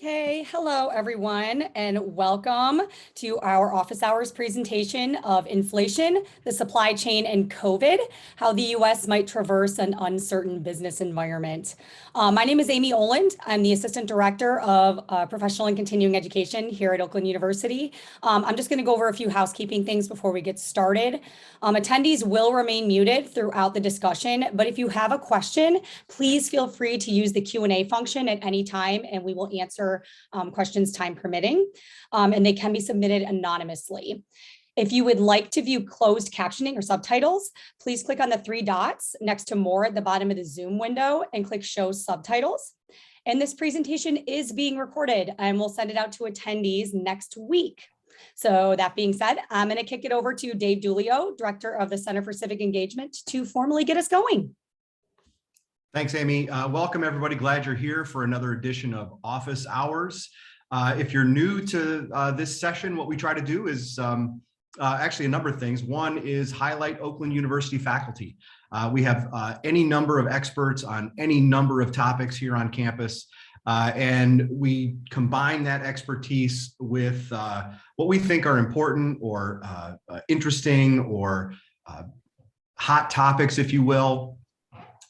Okay, hello everyone, and welcome to our office hours presentation of inflation, the supply chain, and COVID, how the US might traverse an uncertain business environment. My name is Amy Oland. I'm the Assistant Director of Professional and Continuing Education here at Oakland University. I'm just going to go over a few housekeeping things before we get started. Attendees will remain muted throughout the discussion, but if you have a question, please feel free to use the Q&A function at any time, and we will answer questions time permitting, and they can be submitted anonymously. If you would like to view closed captioning or subtitles, please click on the three dots next to more at the bottom of the Zoom window and click show subtitles. And this presentation is being recorded and we'll send it out to attendees next week. So that being said, I'm going to kick it over to Dave Dulio, Director of the Center for Civic Engagement, to formally get us going. Thanks, Amy. Welcome, everybody. Glad you're here for another edition of Office Hours. If you're new to this session, what we try to do is actually a number of things. One is highlight Oakland University faculty. We have any number of experts on any number of topics here on campus, and we combine that expertise with what we think are important or interesting or hot topics, if you will.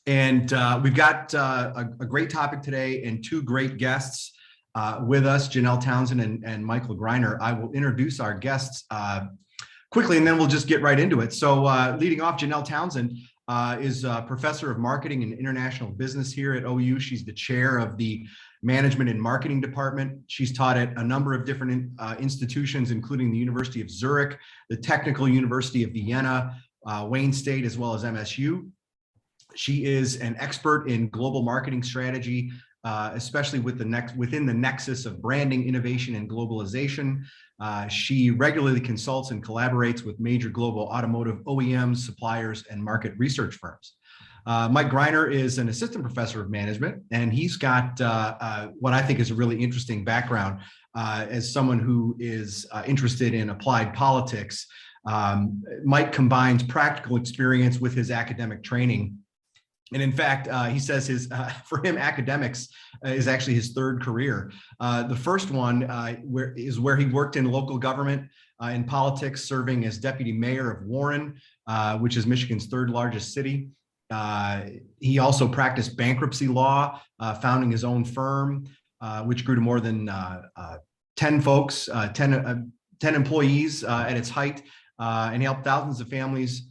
And we've got a great topic today and two great guests with us, Janelle Townsend and Michael Greiner. I will introduce our guests quickly, and then we'll just get right into it. So leading off, Janelle Townsend is a professor of marketing and international business here at OU. She's the chair of the management and marketing department. She's taught at a number of different institutions, including the University of Zurich, the Technical University of Vienna, Wayne State, as well as MSU. She is an expert in global marketing strategy, especially within the nexus of branding, innovation, and globalization. She regularly consults and collaborates with major global automotive OEMs, suppliers, and market research firms. Mike Greiner is an assistant professor of management, and he's got what I think is a really interesting background as someone who is interested in applied politics. Mike combines practical experience with his academic training. And in fact, he says for him, academics is actually his third career. The first one is where he worked in local government, in politics, serving as deputy mayor of Warren, which is Michigan's third largest city. He also practiced bankruptcy law, founding his own firm, which grew to more than 10 folks, 10 employees at its height, and he helped thousands of families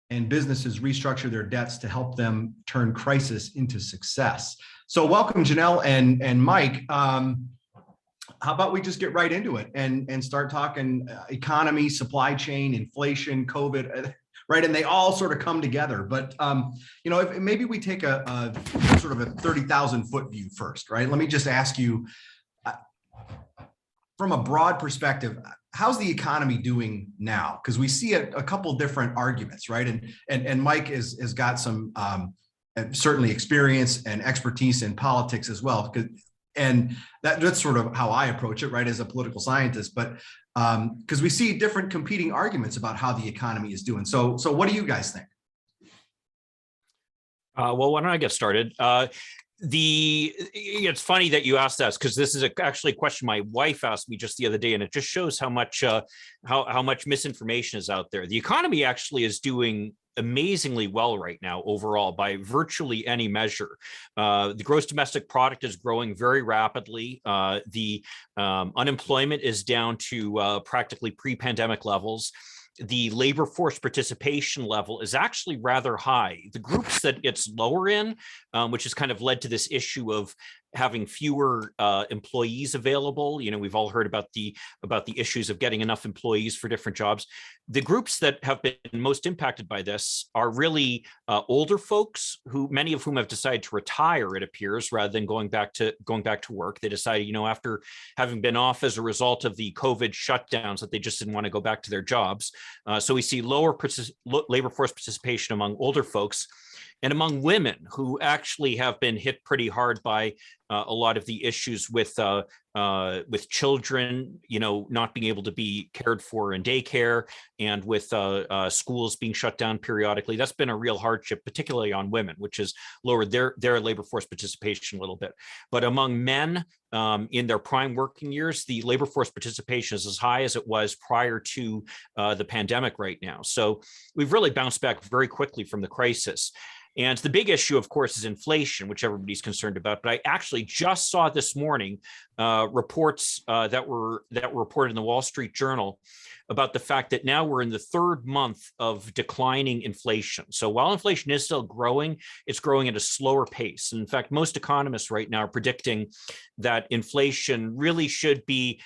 and businesses restructure their debts to help them turn crisis into success. So welcome, Janelle and Mike. How about we just get right into it and start talking economy, supply chain, inflation, COVID, right? And they all sort of come together. But you know, if maybe we take a sort of a 30,000 foot view first, right? Let me just ask you, from a broad perspective, how's the economy doing now? Because we see a couple different arguments, right? And Mike has got some certainly experience and expertise in politics as well. And that's sort of how I approach it, right, as a political scientist. But because we see different competing arguments about how the economy is doing. So what do you guys think? Well, why don't I get started? It's funny that you asked that, because this is actually a question my wife asked me just the other day, and it just shows how much misinformation is out there. The economy actually is doing amazingly well right now overall by virtually any measure. The gross domestic product is growing very rapidly. The unemployment is down to practically pre-pandemic levels. The labor force participation level is actually rather high. The groups that it's lower in, which has kind of led to this issue of having fewer employees available. You know, we've all heard about the issues of getting enough employees for different jobs. The groups that have been most impacted by this are really older folks, who many of whom have decided to retire, it appears, rather than going back to work. They decided, you know, after having been off as a result of the COVID shutdowns, that they just didn't want to go back to their jobs. So we see lower labor force participation among older folks. And among women, who actually have been hit pretty hard by a lot of the issues with children, not being able to be cared for in daycare, and with schools being shut down periodically. That's been a real hardship, particularly on women, which has lowered their labor force participation a little bit. But among men in their prime working years, the labor force participation is as high as it was prior to the pandemic right now. So we've really bounced back very quickly from the crisis. And the big issue, of course, is inflation, which everybody's concerned about. But I actually just saw this morning reports that were reported in the Wall Street Journal about the fact that now we're in the third month of declining inflation. So while inflation is still growing, it's growing at a slower pace. And in fact, most economists right now are predicting that inflation really should be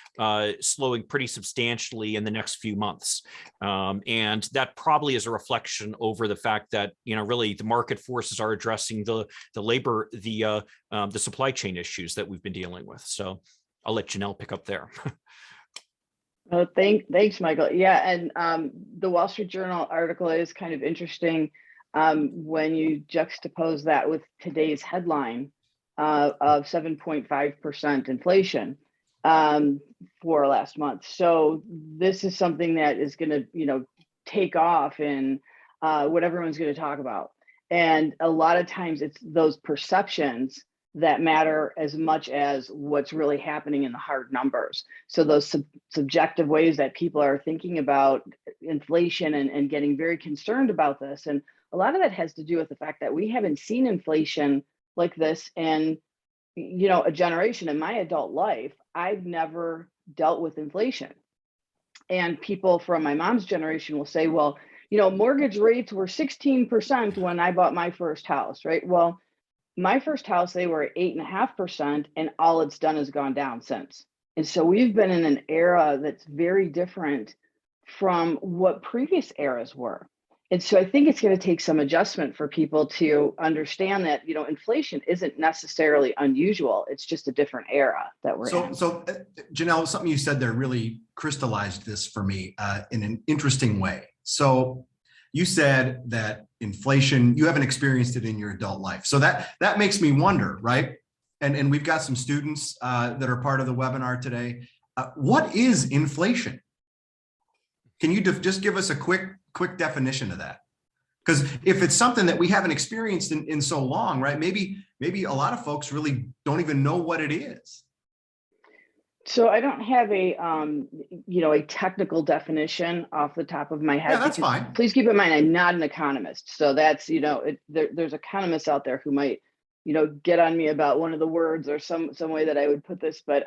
slowing pretty substantially in the next few months. And that probably is a reflection over the fact that, really the market forces are addressing the labor, the supply chain issues that we've been dealing with. So I'll let Janelle pick up there. Thanks, Michael. Yeah, and the Wall Street Journal article is kind of interesting when you juxtapose that with today's headline of 7.5% inflation for last month. So this is something that is going to, take off in what everyone's going to talk about. And a lot of times it's those perceptions that matter as much as what's really happening in the hard numbers. So those subjective ways that people are thinking about inflation and getting very concerned about this. And a lot of that has to do with the fact that we haven't seen inflation like this in, a generation. In my adult life, I've never dealt with inflation. And people from my mom's generation will say, well, mortgage rates were 16% when I bought my first house, right? Well, my first house, they were 8.5%, and all it's done is gone down since. And so we've been in an era that's very different from what previous eras were. And so I think it's going to take some adjustment for people to understand that, inflation isn't necessarily unusual. It's just a different era that we're in. So Janelle, something you said there really crystallized this for me in an interesting way. So you said that inflation, you haven't experienced it in your adult life. So that makes me wonder, right? And we've got some students that are part of the webinar today. What is inflation? Can you just give us a quick definition of that? Because if it's something that we haven't experienced in so long, right? Maybe a lot of folks really don't even know what it is. So I don't have a technical definition off the top of my head. Yeah, that's fine. Please keep in mind, I'm not an economist. So that's, there's economists out there who might, get on me about one of the words or some way that I would put this. But,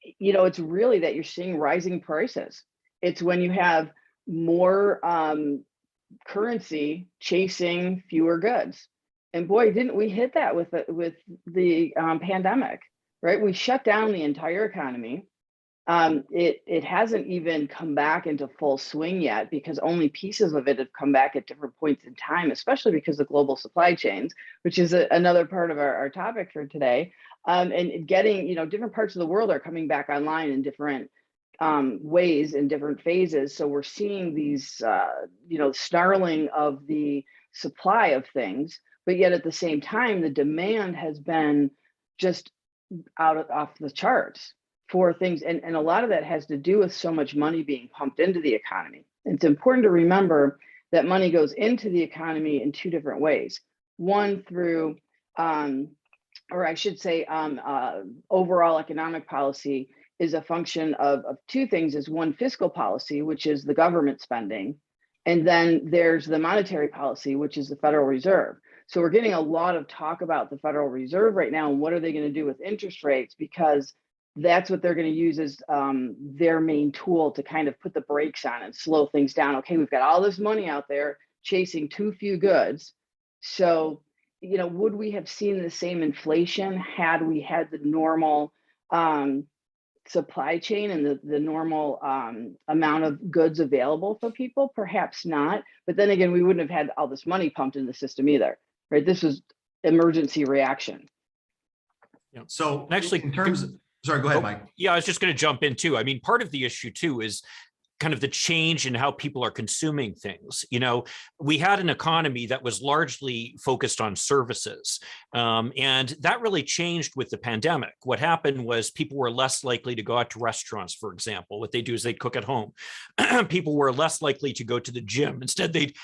it's really that you're seeing rising prices. It's when you have more currency chasing fewer goods. And boy, didn't we hit that with the pandemic. Right, we shut down the entire economy. It hasn't even come back into full swing yet because only pieces of it have come back at different points in time, especially because of global supply chains, which is another part of our topic for today. And getting, different parts of the world are coming back online in different ways in different phases. So we're seeing these, snarling of the supply of things, but yet at the same time, the demand has been just off the charts for things. And a lot of that has to do with so much money being pumped into the economy. It's important to remember that money goes into the economy in two different ways. One through, or I should say, overall economic policy is a function of two things. Is one, fiscal policy, which is the government spending. And then there's the monetary policy, which is the Federal Reserve. So we're getting a lot of talk about the Federal Reserve right now and what are they going to do with interest rates, because that's what they're going to use as their main tool to kind of put the brakes on and slow things down. Okay, we've got all this money out there chasing too few goods. So, would we have seen the same inflation had we had the normal supply chain and the normal amount of goods available for people? Perhaps not. But then again, we wouldn't have had all this money pumped in the system either. Right, this was emergency reaction. Yeah. So actually, in terms of, sorry, go ahead, Mike. Yeah, I was just going to jump in too. I mean, part of the issue too is kind of the change in how people are consuming things. You know, we had an economy that was largely focused on services, and that really changed with the pandemic. What happened was people were less likely to go out to restaurants, for example. What they do is they cook at home. People were less likely to go to the gym. Instead, they'd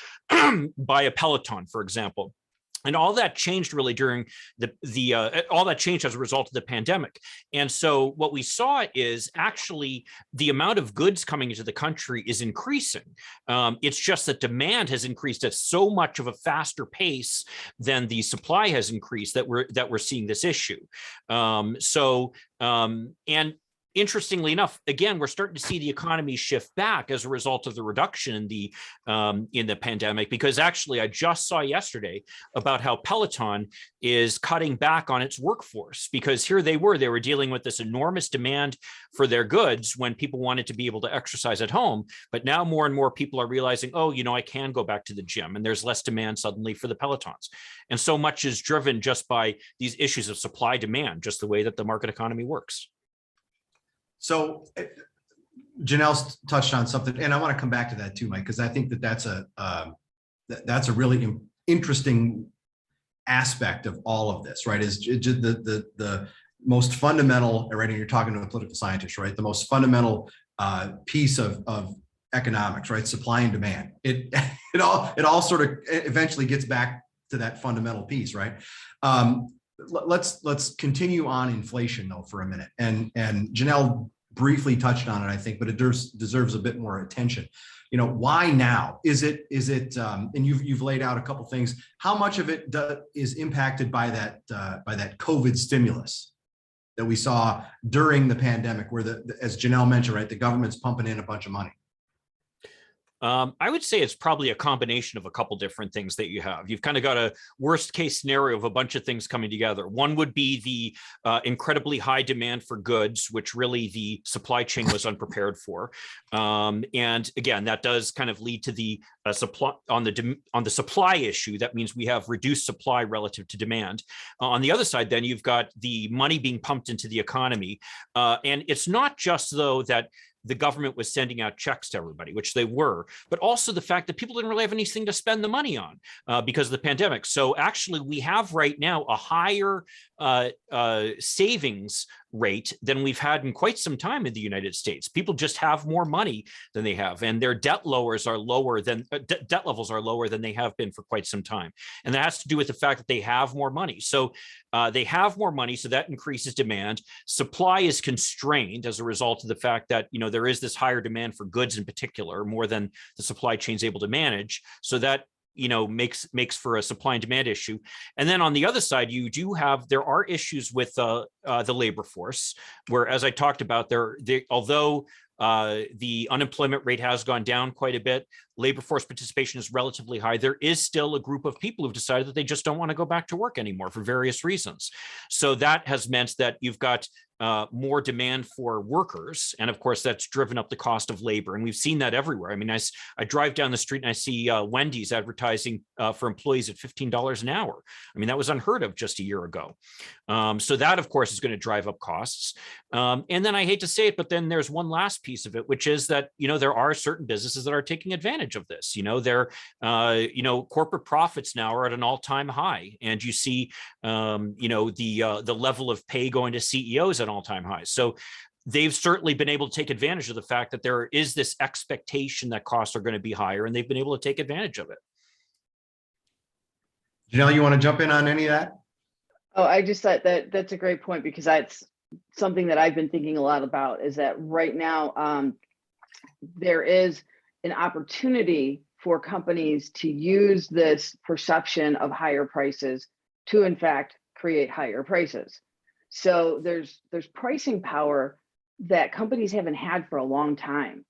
buy a Peloton, for example. And all that changed really during all that changed as a result of the pandemic. And so what we saw is actually the amount of goods coming into the country is increasing. It's just that demand has increased at so much of a faster pace than the supply has increased that we're seeing this issue. And interestingly enough, again, we're starting to see the economy shift back as a result of the reduction in the pandemic, because actually I just saw yesterday about how Peloton is cutting back on its workforce, because here they were dealing with this enormous demand for their goods when people wanted to be able to exercise at home. But now more and more people are realizing, oh, you know, I can go back to the gym, and there's less demand suddenly for the Pelotons. And so much is driven just by these issues of supply demand, just the way that the market economy works. So Janelle's touched on something, and I want to come back to that too, Mike, because I think that that's a really interesting aspect of all of this, right? Is the most fundamental, right? And you're talking to a political scientist, right? The most fundamental piece of economics, right? Supply and demand. It all sort of eventually gets back to that fundamental piece, right? Let's continue on inflation though for a minute, and Janelle briefly touched on it, I think, but it deserves a bit more attention. You know, why now? Is it and you've laid out a couple things. How much of it is impacted by that COVID stimulus that we saw during the pandemic, where as Janelle mentioned, right, the government's pumping in a bunch of money? I would say it's probably a combination of a couple different things that you have. You've kind of got a worst case scenario of a bunch of things coming together. One would be the incredibly high demand for goods, which really the supply chain was unprepared for. And again, that does kind of lead to the supply on the supply issue. That means we have reduced supply relative to demand. On the other side, then you've got the money being pumped into the economy. And it's not just though that the government was sending out checks to everybody, which they were, but also the fact that people didn't really have anything to spend the money on because of the pandemic. So actually we have right now a higher savings rate than we've had in quite some time in the United States. People just have more money than they have, and their debt levels are lower than they have been for quite some time. And that has to do with the fact that they have more money. So they have more money, so that increases demand. Supply is constrained as a result of the fact that, you know, there is this higher demand for goods in particular, more than the supply chain is able to manage. So that, you know, makes for a supply and demand issue. And then on the other side, there are issues with the labor force, where, as I talked about, although the unemployment rate has gone down quite a bit, labor force participation is relatively high. There is still a group of people who've decided that they just don't want to go back to work anymore for various reasons. So that has meant that you've got more demand for workers. And of course, that's driven up the cost of labor. And we've seen that everywhere. I mean, I drive down the street and I see Wendy's advertising for employees at $15 an hour. I mean, that was unheard of just a year ago. So that, of course, is going to drive up costs. And then I hate to say it, but then there's one last piece of it, which is that, you know, there are certain businesses that are taking advantage of this. You know, corporate profits now are at an all-time high. And you see, the level of pay going to CEOs at all-time highs. So they've certainly been able to take advantage of the fact that there is this expectation that costs are going to be higher, and they've been able to take advantage of it. Janelle, you want to jump in on any of that? Oh, I just thought that's a great point, because that's something that I've been thinking a lot about, is that right now there is an opportunity for companies to use this perception of higher prices to, in fact, create higher prices. So there's pricing power that companies haven't had for a long time.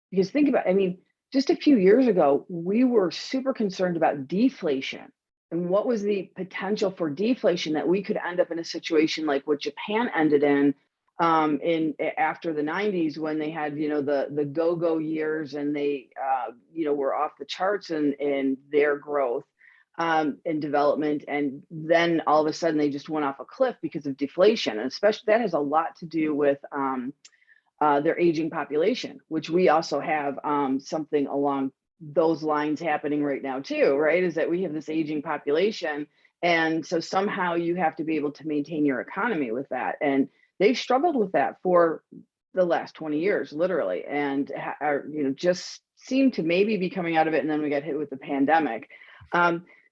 Because think about, I mean, just a few years ago, we were super concerned about deflation. And what was the potential for deflation, that we could end up in a situation like what Japan ended in after the 90s, when they had, you know, the go-go years, and they, were off the charts in their growth and development. And then all of a sudden they just went off a cliff because of deflation. And especially that has a lot to do with their aging population, which we also have something along those lines happening right now too, right? Is that we have this aging population. And so somehow you have to be able to maintain your economy with that. And they've struggled with that for the last 20 years, literally, and are, just seem to maybe be coming out of it. And then we got hit with the pandemic.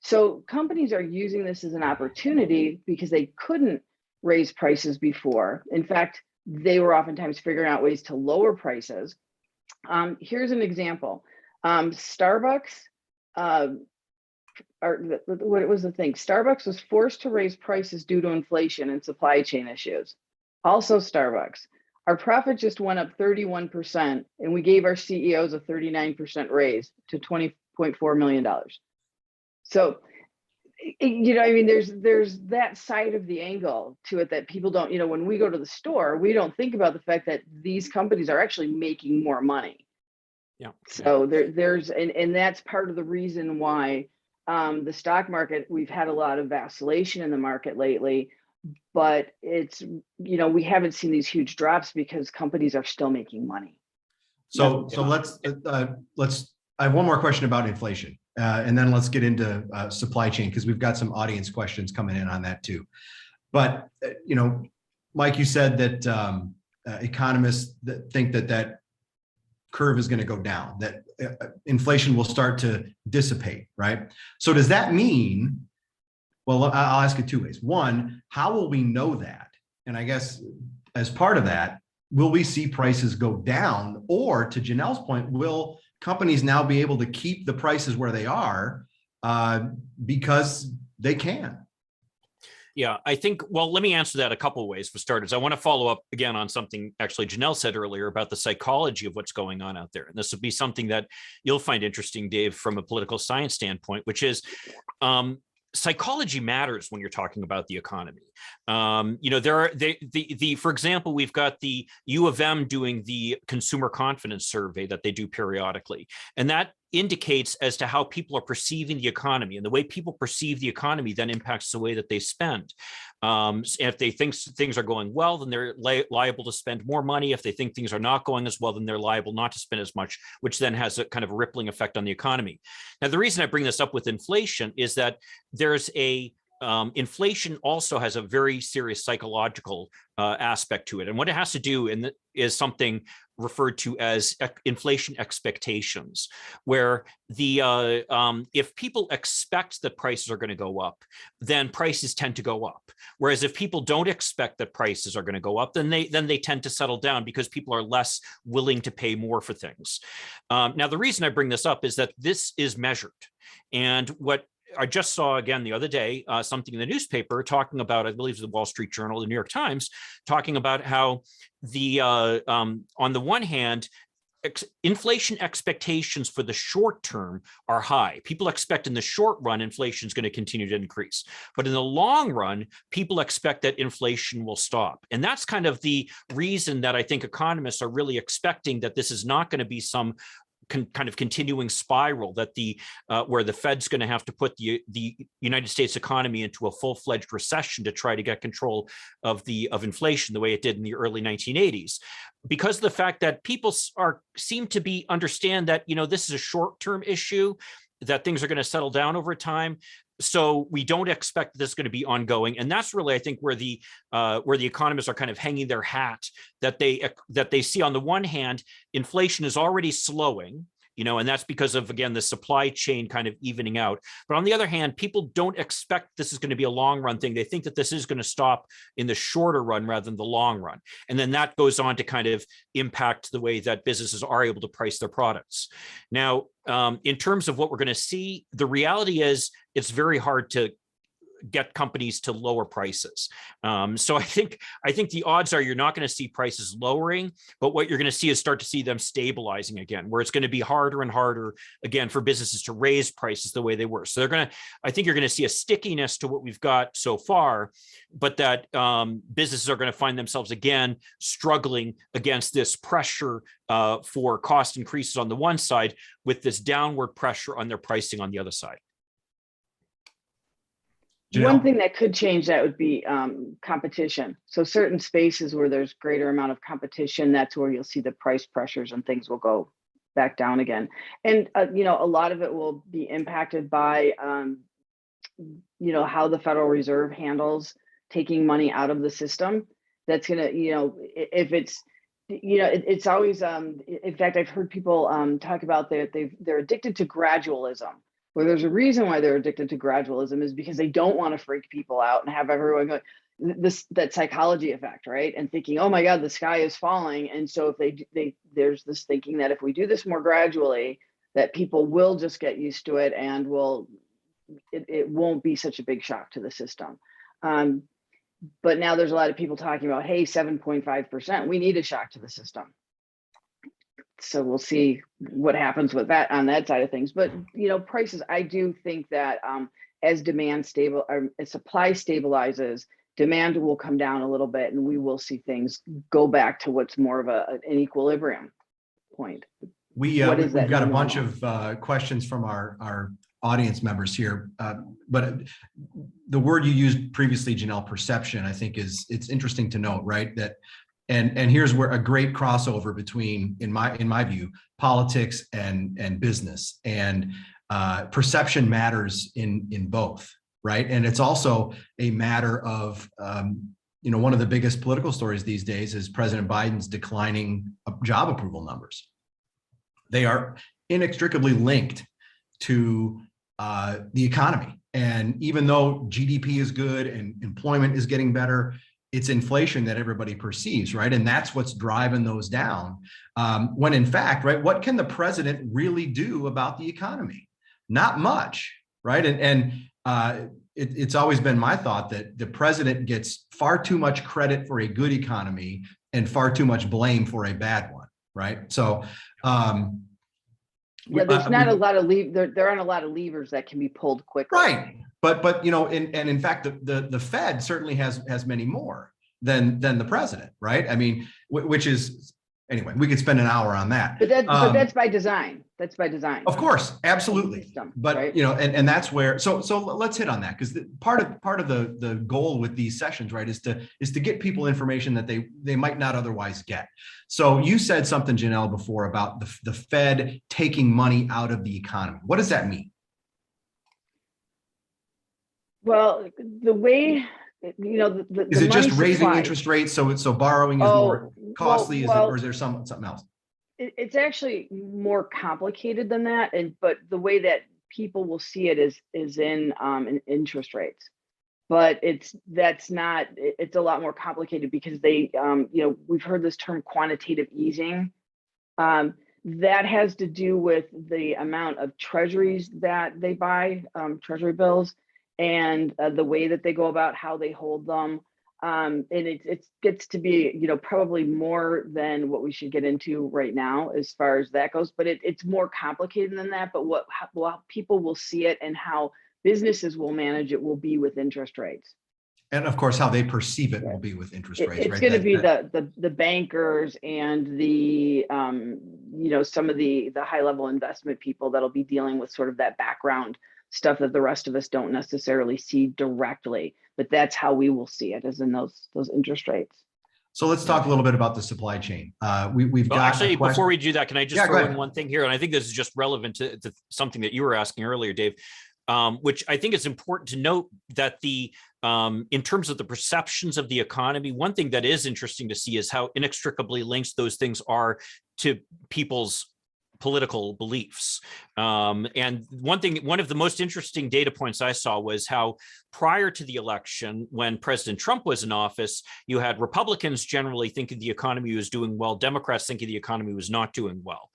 So companies are using this as an opportunity because they couldn't raise prices before. In fact, they were oftentimes figuring out ways to lower prices. Here's an example. Starbucks, what was the thing? Starbucks was forced to raise prices due to inflation and supply chain issues. Also Starbucks, our profit just went up 31%, and we gave our CEOs a 39% raise to $20.4 million. So, I mean, there's that side of the angle to it that people don't, when we go to the store, we don't think about the fact that these companies are actually making more money. Yeah. So and that's part of the reason why the stock market, we've had a lot of vacillation in the market lately, but it's, we haven't seen these huge drops because companies are still making money. So let's I have one more question about inflation, and then let's get into supply chain, because we've got some audience questions coming in on that too. But, Mike, you said that economists think that curve is going to go down, that inflation will start to dissipate, right? So does that mean, well, I'll ask it two ways. One, how will we know that? And I guess as part of that, will we see prices go down? Or to Janelle's point, will companies now be able to keep the prices where they are because they can? Yeah, I think, well, let me answer that a couple of ways for starters. I want to follow up again on something actually Janelle said earlier about the psychology of what's going on out there. And this would be something that you'll find interesting, Dave, from a political science standpoint, which is psychology matters when you're talking about the economy. There are for example, we've got the U of M doing the consumer confidence survey that they do periodically, and that indicates as to how people are perceiving the economy, and the way people perceive the economy then impacts the way that they spend. If they think things are going well, then they're liable to spend more money. If they think things are not going as well, then they're liable not to spend as much, which then has a kind of rippling effect on the economy. Now, the reason I bring this up with inflation is that there's inflation also has a very serious psychological aspect to it. And what it has to do is something referred to as inflation expectations, where if people expect that prices are going to go up, then prices tend to go up. Whereas if people don't expect that prices are going to go up, then they tend to settle down because people are less willing to pay more for things. Now, the reason I bring this up is that this is measured. And what I just saw again the other day, something in the newspaper talking about, I believe it was the Wall Street Journal, the New York Times, talking about how on the one hand, inflation expectations for the short term are high. People expect in the short run, inflation is going to continue to increase. But in the long run, people expect that inflation will stop. And that's kind of the reason that I think economists are really expecting that this is not going to be some kind of continuing spiral, that where the Fed's going to have to put the United States economy into a full-fledged recession to try to get control of inflation the way it did in the early 1980s, because of the fact that people seem to understand that this is a short-term issue, that things are going to settle down over time. So we don't expect this going to be ongoing, and that's really, I think, where the economists are kind of hanging their hat, that they see on the one hand, inflation is already slowing, and that's because of, again, the supply chain kind of evening out. But on the other hand, people don't expect this is going to be a long run thing. They think that this is going to stop in the shorter run rather than the long run. And then that goes on to kind of impact the way that businesses are able to price their products. Now, in terms of what we're going to see, the reality is it's very hard to get companies to lower prices. So I think the odds are you're not going to see prices lowering, but what you're going to see is start to see them stabilizing again, where it's going to be harder and harder again for businesses to raise prices the way they were. So I think you're going to see a stickiness to what we've got so far, but that businesses are going to find themselves again struggling against this pressure for cost increases on the one side, with this downward pressure on their pricing on the other side. One Janelle? thing that could change that would be competition. So certain spaces where there's greater amount of competition, that's where you'll see the price pressures and things will go back down again. And, you know, a lot of it will be impacted by, you know, how the Federal Reserve handles taking money out of the system. That's going to, you know, if it's, you know, it's always, in fact, I've heard people talk about that they're addicted to gradualism. Where there's a reason why they're addicted to gradualism is because they don't want to freak people out and have everyone go that psychology effect, right? And thinking, oh my God, the sky is falling. And so if there's this thinking that if we do this more gradually, that people will just get used to it and it won't be such a big shock to the system. But now there's a lot of people talking about, hey, 7.5%, we need a shock to the system. So we'll see what happens with that on that side of things. But, you know, prices, I do think that as demand as supply stabilizes, demand will come down a little bit and we will see things go back to what's more of an equilibrium point. We've got a bunch of questions from our audience members here, but the word you used previously, Janelle, perception, I think it's interesting to note, right? That and here's where a great crossover between, in my view, politics and business, and perception matters in both, right? And it's also a matter of you know, one of the biggest political stories these days is President Biden's declining job approval numbers. They are inextricably linked to the economy. And even though GDP is good and employment is getting better, it's inflation that everybody perceives, right? And that's what's driving those down. When in fact, right, what can the president really do about the economy? Not much, right? It's always been my thought that the president gets far too much credit for a good economy and far too much blame for a bad one, right? So, yeah, there's not a lot of there aren't a lot of levers that can be pulled quickly. Right. But you know, and in fact, the Fed certainly has many more than the president, right? I mean, which is, anyway, we could spend an hour on that. But that's by design. That's by design. Of course, absolutely. System, but right? you know, and that's where so let's hit on that, because part of the goal with these sessions, right, is to get people information that they might not otherwise get. So you said something, Janelle, before about the Fed taking money out of the economy. What does that mean? Well, the way, you know, Is it just raising supply, interest rates so borrowing is more costly? Or is there something else? It's actually more complicated than that, but the way that people will see it is in interest rates. But it's a lot more complicated because they you know, we've heard this term quantitative easing. That has to do with the amount of treasuries that they buy, treasury bills, and the way that they go about how they hold them. And it gets to be, you know, probably more than what we should get into right now as far as that goes, but it's more complicated than that. But how people will see it and how businesses will manage it will be with interest rates. And of course, how they perceive it will be with interest rates. It's going to be the bankers and the, you know, some of the high level investment people that'll be dealing with sort of that background stuff that the rest of us don't necessarily see directly, but that's how we will see it, as in those interest rates. So let's talk a little bit about the supply chain. We've got actually, before we do that, can I just throw in one thing here? And I think this is just relevant to something that you were asking earlier, Dave, which I think is important to note that in terms of the perceptions of the economy, one thing that is interesting to see is how inextricably linked those things are to people's political beliefs. And one of the most interesting data points I saw was how prior to the election, when President Trump was in office, you had Republicans generally thinking the economy was doing well, Democrats thinking the economy was not doing well.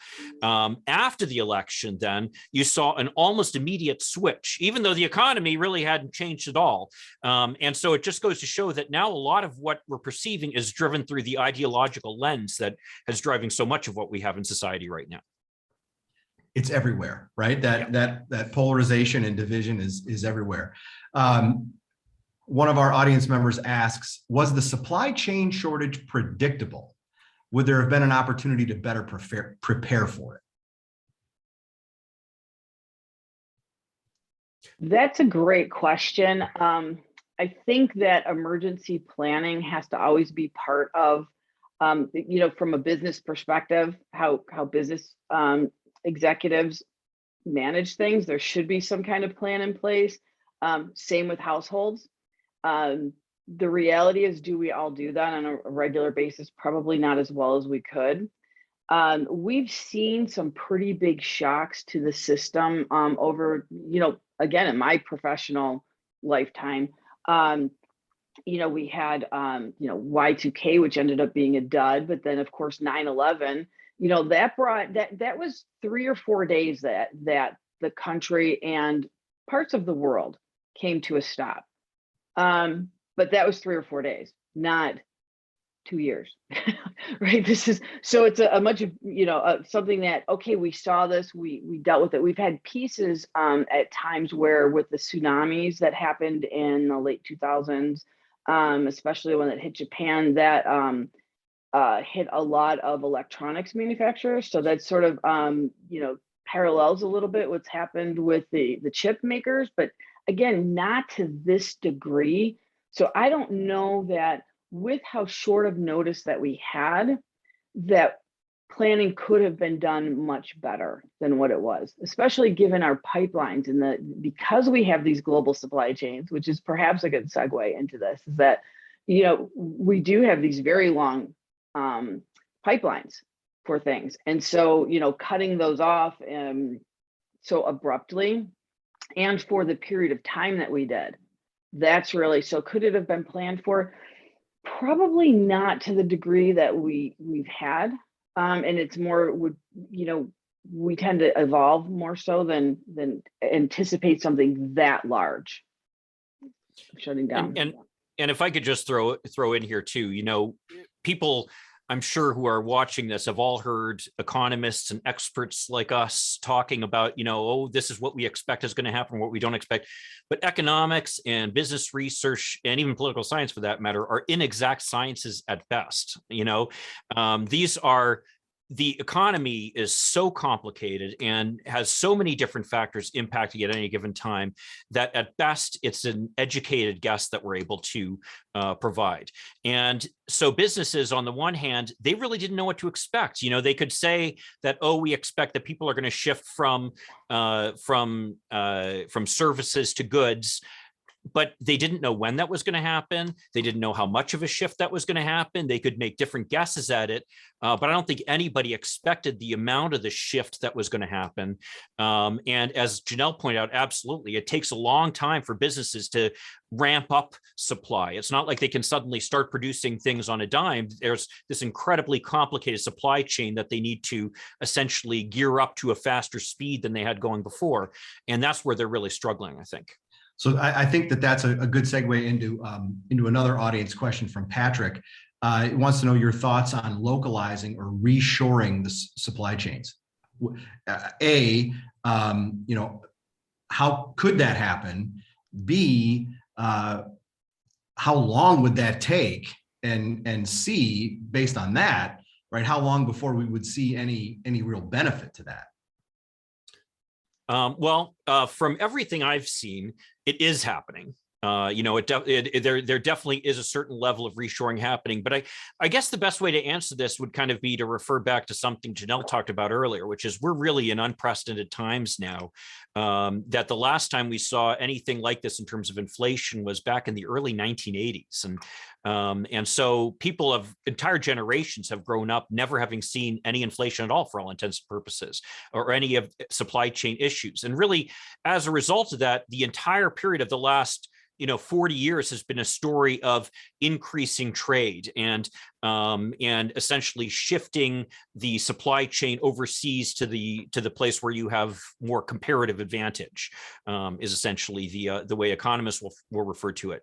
After the election, then you saw an almost immediate switch, even though the economy really hadn't changed at all. And so it just goes to show that now a lot of what we're perceiving is driven through the ideological lens that is driving so much of what we have in society right now. It's everywhere, right? That polarization and division is everywhere. One of our audience members asks, was the supply chain shortage predictable? Would there have been an opportunity to better prepare for it? That's a great question. I think that emergency planning has to always be part of, from a business perspective, how business executives manage things. There should be some kind of plan in place. Same with households. The reality is, do we all do that on a regular basis? Probably not as well as we could. We've seen some pretty big shocks to the system over, again, in my professional lifetime. We had, Y2K, which ended up being a dud, but then of course 9/11, that was 3 or 4 days that the country and parts of the world came to a stop. But that was 3 or 4 days, not 2 years, right? It's a much of, something that, okay, we saw this, we dealt with it. We've had pieces at times where with the tsunamis that happened in the late 2000s, especially when it hit Japan, that hit a lot of electronics manufacturers. So that sort of, parallels a little bit what's happened with the chip makers, but again, not to this degree. So I don't know that with how short of notice that we had, that planning could have been done much better than what it was, especially given our pipelines and because we have these global supply chains, which is perhaps a good segue into this, is that, we do have these very long pipelines for things. And so, cutting those off so abruptly and for the period of time that we did, that's really, so could it have been planned for? Probably not to the degree that we've had. And it's more we tend to evolve more so than anticipate something that large. Shutting down. And if I could just throw in here too, people I'm sure who are watching this have all heard economists and experts like us talking about, oh, this is what we expect is going to happen, what we don't expect. But economics and business research and even political science, for that matter, are inexact sciences at best. The economy is so complicated and has so many different factors impacting at any given time that at best it's an educated guess that we're able to provide. And so businesses, on the one hand, they really didn't know what to expect. They could say that, oh, we expect that people are going to shift from services to goods. But they didn't know when that was going to happen. They didn't know how much of a shift that was going to happen. They could make different guesses at it, but I don't think anybody expected the amount of the shift that was going to happen. And as Janelle pointed out, absolutely, it takes a long time for businesses to ramp up supply. It's not like they can suddenly start producing things on a dime. There's this incredibly complicated supply chain that they need to essentially gear up to a faster speed than they had going before. And that's where they're really struggling, I think. So I think that's a good segue into another audience question from Patrick. He wants to know your thoughts on localizing or reshoring the supply chains. How could that happen? B, how long would that take? And C, based on that, right, how long before we would see any real benefit to that? From everything I've seen, it is happening. There definitely is a certain level of reshoring happening, but I guess the best way to answer this would kind of be to refer back to something Janelle talked about earlier, which is we're really in unprecedented times now. That the last time we saw anything like this in terms of inflation was back in the early 1980s, and so people of entire generations have grown up never having seen any inflation at all, for all intents and purposes, or any of supply chain issues. And really, as a result of that, the entire period of the last 40 years has been a story of increasing trade and essentially shifting the supply chain overseas to the place where you have more comparative advantage, is essentially the way economists will refer to it.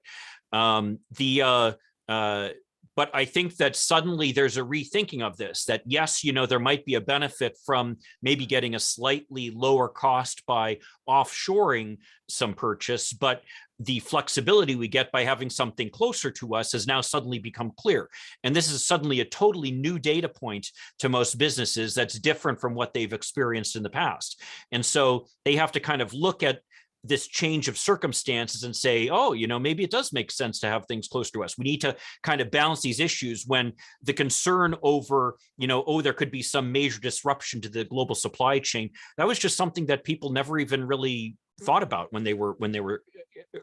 But I think that suddenly there's a rethinking of this, that yes, there might be a benefit from maybe getting a slightly lower cost by offshoring some purchase, but the flexibility we get by having something closer to us has now suddenly become clear. And this is suddenly a totally new data point to most businesses that's different from what they've experienced in the past. And so they have to kind of look at this change of circumstances and say, oh, maybe it does make sense to have things close to us. We need to kind of balance these issues when the concern over, oh, there could be some major disruption to the global supply chain. That was just something that people never even really thought about when they were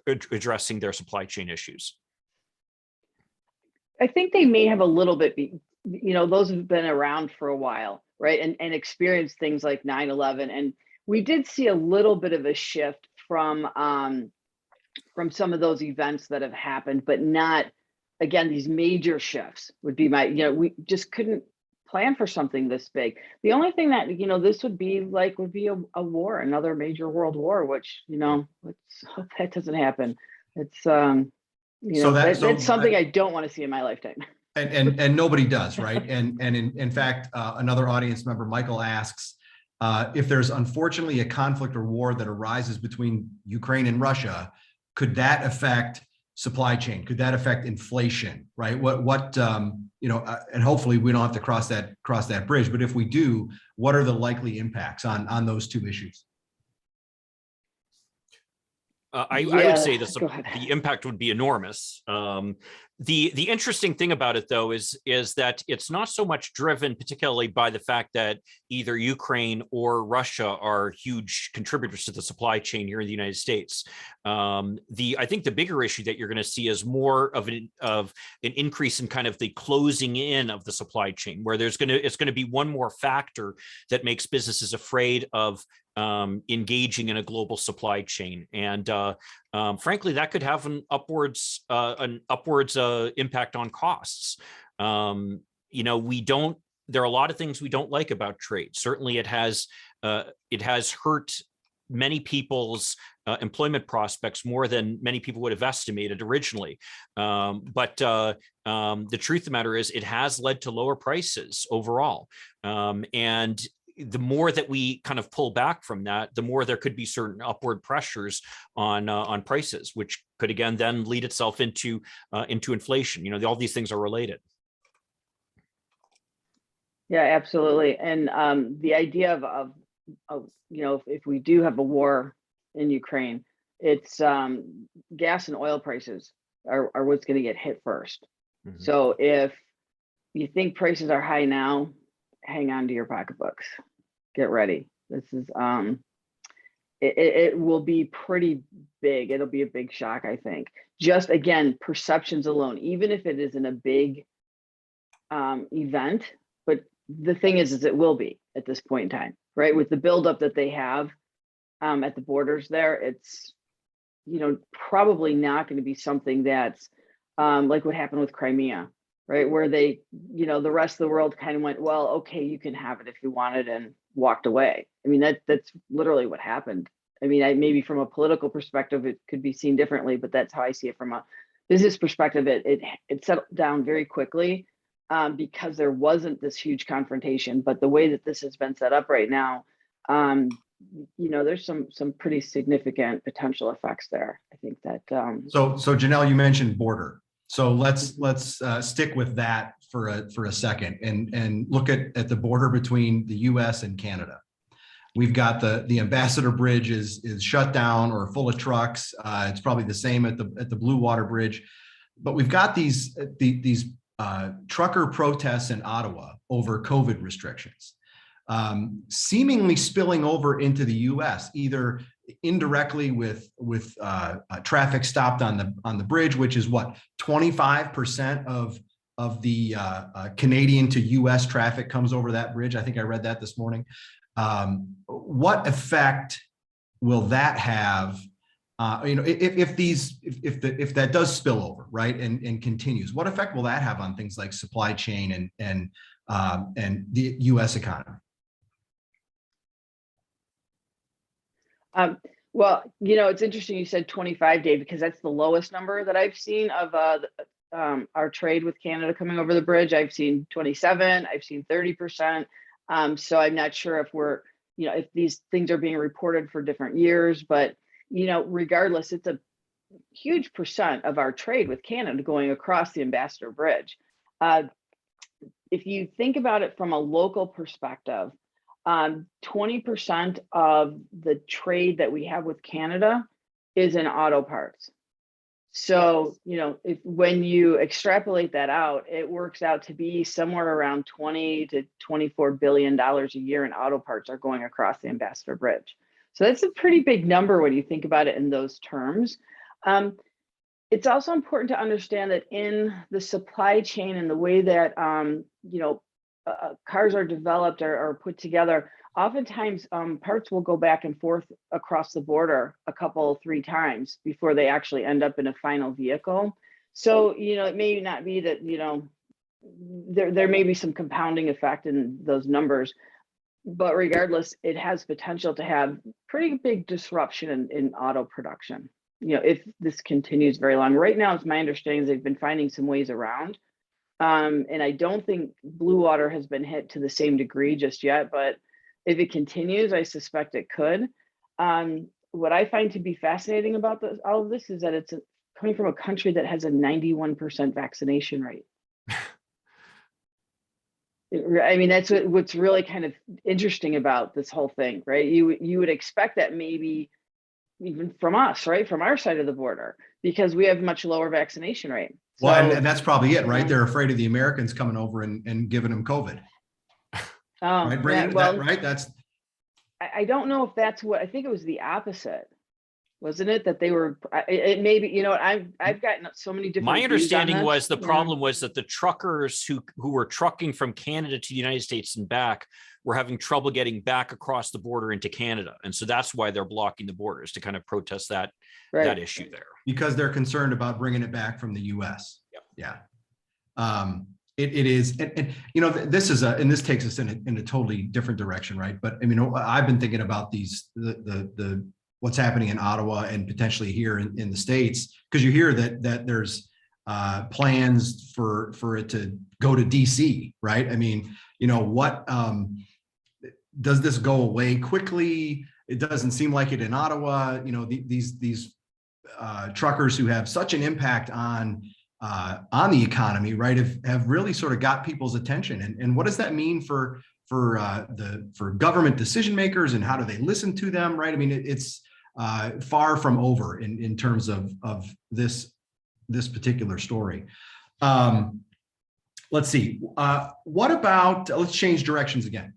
addressing their supply chain issues. I think they may have a little bit, those have been around for a while, right? And experienced things like 9/11. And we did see a little bit of a shift from some of those events that have happened, but not, again, these major shifts would be we just couldn't plan for something this big. The only thing that, this would be a war, another major world war, which, let's hope that doesn't happen. It's, that's something I don't want to see in my lifetime. And nobody does, right? And in fact, another audience member, Michael, asks, if there's unfortunately a conflict or war that arises between Ukraine and Russia, could that affect supply chain? Could that affect inflation, right? And hopefully we don't have to cross that bridge, but if we do, what are the likely impacts on those two issues? I would say the impact would be enormous. The interesting thing about it, though, is that it's not so much driven particularly by the fact that either Ukraine or Russia are huge contributors to the supply chain here in the United States. I think the bigger issue that you're going to see is more of an increase in kind of the closing in of the supply chain, where it's going to be one more factor that makes businesses afraid of engaging in a global supply chain. And frankly, that could have an upwards impact on costs. There are a lot of things we don't like about trade. Certainly it has hurt many people's employment prospects more than many people would have estimated originally. But the truth of the matter is it has led to lower prices overall. And the more that we kind of pull back from that, the more there could be certain upward pressures on prices, which could again then lead itself into inflation. All these things are related. Yeah, absolutely. And the idea of if we do have a war in Ukraine, it's gas and oil prices are what's going to get hit first. Mm-hmm. So if you think prices are high now, hang on to your pocketbooks. Get ready. This is it will be pretty big. It'll be a big shock, I think. Just again, perceptions alone, even if it isn't a big event, but the thing is it will be at this point in time, right? With the buildup that they have at the borders there, it's probably not going to be something that's like what happened with Crimea. Right, where they, the rest of the world kind of went, well, okay, you can have it if you want it, and walked away. I mean, that's literally what happened. I mean, maybe from a political perspective, it could be seen differently, but that's how I see it from a business perspective. It settled down very quickly because there wasn't this huge confrontation. But the way that this has been set up right now, there's some pretty significant potential effects there. I think that. So Janelle, you mentioned border. So let's stick with that for a second and look at the border between the U.S. and Canada. We've got the Ambassador Bridge is shut down or full of trucks. It's probably the same at the Blue Water Bridge, but we've got these trucker protests in Ottawa over COVID restrictions, seemingly spilling over into the U.S. either indirectly with traffic stopped on the bridge, which is what 25% of the Canadian to U.S. traffic comes over that bridge. I think I read that this morning. What effect will that have? If that does spill over, right, and continues, what effect will that have on things like supply chain and the U.S. economy? Well, it's interesting you said 25, Dave, because that's the lowest number that I've seen of our trade with Canada coming over the bridge. I've seen 27, I've seen 30%. So I'm not sure if if these things are being reported for different years, but, regardless, it's a huge percent of our trade with Canada going across the Ambassador Bridge. If you think about it from a local perspective, 20% of the trade that we have with Canada is in auto parts. So, if when you extrapolate that out, it works out to be somewhere around 20 to $24 billion a year in auto parts are going across the Ambassador Bridge. So that's a pretty big number when you think about it in those terms. It's also important to understand that in the supply chain and the way that cars are developed or put together, oftentimes parts will go back and forth across the border a couple, 3 times before they actually end up in a final vehicle. So, it may not be that, there may be some compounding effect in those numbers, but regardless, it has potential to have pretty big disruption in auto production. If this continues very long. Right now, it's my understanding they've been finding some ways around. And I don't think blue water has been hit to the same degree just yet, but if it continues, I suspect it could. What I find to be fascinating about all of this is that it's coming from a country that has a 91% vaccination rate. That's what's really kind of interesting about this whole thing, right? You would expect that maybe even from us, right? From our side of the border, because we have much lower vaccination rate. Well, and that's probably it, right? They're afraid of the Americans coming over and giving them COVID. Right, Brandon? Right? That's. I don't know if that's what, I think it was the opposite, wasn't it? That they were, it may be, I've gotten so many different. My understanding was the problem was that the truckers who were trucking from Canada to the United States and back were having trouble getting back across the border into Canada. And so that's why they're blocking the borders, to kind of protest that issue there. Because they're concerned about bringing it back from the US. Yep. Yeah. It is, and this is and this takes us in a totally different direction, right? But I've been thinking about the what's happening in Ottawa and potentially here in the States, because you hear that there's plans for it to go to DC, right? What does this go away quickly? It doesn't seem like it in Ottawa. These truckers who have such an impact on the economy, right, have really sort of got people's attention. And what does that mean for government decision makers, and how do they listen to them, right? It's far from over in terms of this particular story. Let's see. What about, let's change directions again.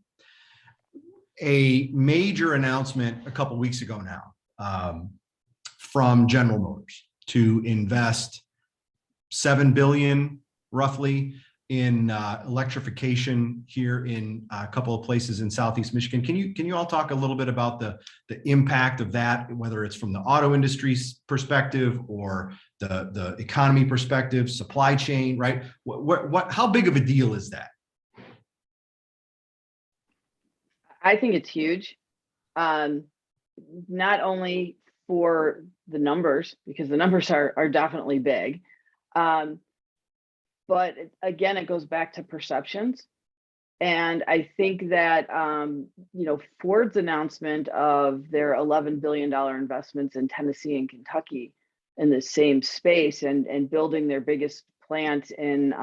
A major announcement a couple weeks ago now from General Motors to invest $7 billion roughly in electrification here in a couple of places in Southeast Michigan. Can you all talk a little bit about the impact of that, whether it's from the auto industry's perspective or the economy perspective, supply chain, right? How big of a deal is that? I think it's huge. Not only for the numbers, because the numbers are definitely big. But again, it goes back to perceptions. And I think that, Ford's announcement of their $11 billion investments in Tennessee and Kentucky in the same space, and building their biggest plant in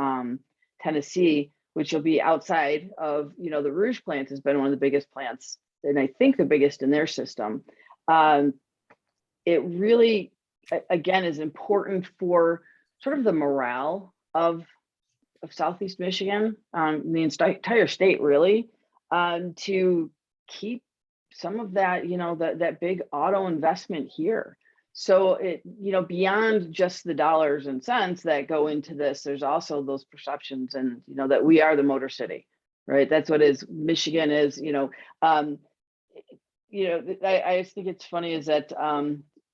Tennessee, which will be outside of, the Rouge plant has been one of the biggest plants, and I think the biggest in their system. It really, again, is important for sort of the morale of Southeast Michigan, the entire state really, to keep some of that, that big auto investment here. So it, beyond just the dollars and cents that go into this, there's also those perceptions, and that we are the Motor City, right? That's what Michigan is. I just think it's funny is that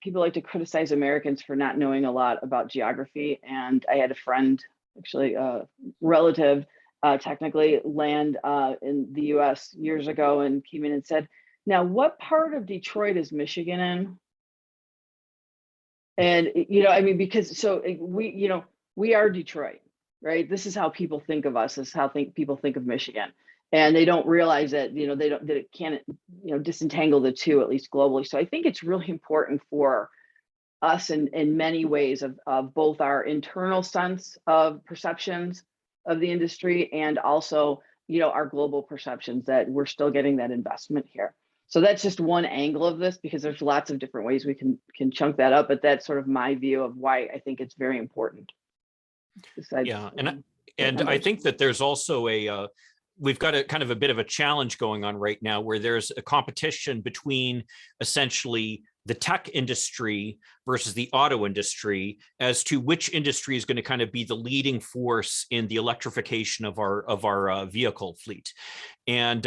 people like to criticize Americans for not knowing a lot about geography. And I had a friend, actually a relative, technically land in the US years ago, and came in and said, now, what part of Detroit is Michigan in? And, because we are Detroit, right? This is how people think of us, this is how people think of Michigan. And they don't realize that, that it can't, disentangle the two, at least globally. So I think it's really important for us in many ways of both our internal sense of perceptions of the industry, and also our global perceptions that we're still getting that investment here. So that's just one angle of this, because there's lots of different ways we can chunk that up, but that's sort of my view of why I think it's very important. Besides, Yeah, and I think that there's also we've got a kind of a bit of a challenge going on right now, where there's a competition between essentially the tech industry versus the auto industry as to which industry is going to kind of be the leading force in the electrification of our vehicle fleet. And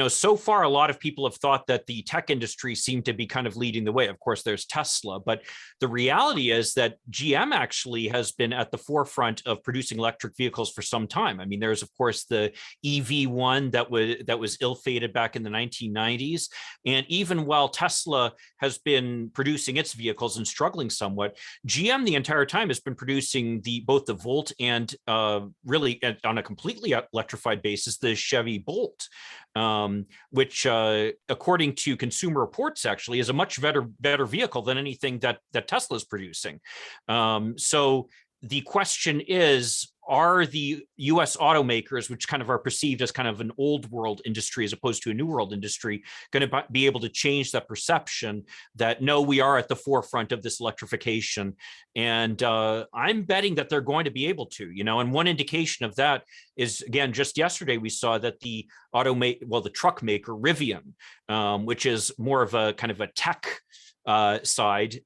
so far, a lot of people have thought that the tech industry seemed to be kind of leading the way. Of course, there's Tesla, but the reality is that GM actually has been at the forefront of producing electric vehicles for some time. I mean, there's, of course, the EV1 that was ill-fated back in the 1990s. And even while Tesla has been producing its vehicles and struggling somewhat, GM the entire time has been producing both the Volt and really on a completely electrified basis, the Chevy Bolt. Which, according to Consumer Reports, actually is a much better vehicle than anything that Tesla is producing. So the question is, are the US automakers, which kind of are perceived as kind of an old world industry as opposed to a new world industry, going to be able to change that perception that, no, we are at the forefront of this electrification? And I'm betting that they're going to be able to, and one indication of that is, again, just yesterday, we saw that the truck maker Rivian, which is more of a kind of a tech side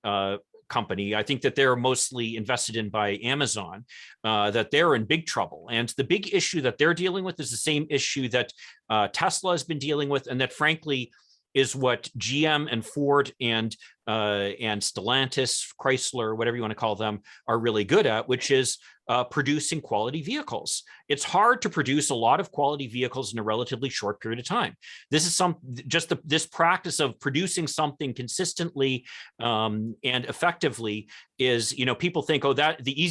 company. I think that they're mostly invested in by Amazon, that they're in big trouble. And the big issue that they're dealing with is the same issue that Tesla has been dealing with, and that frankly is what GM and Ford and Stellantis, Chrysler, whatever you want to call them, are really good at, which is producing quality vehicles. It's hard to produce a lot of quality vehicles in a relatively short period of time. This is this practice of producing something consistently and effectively is, people think, oh, that's the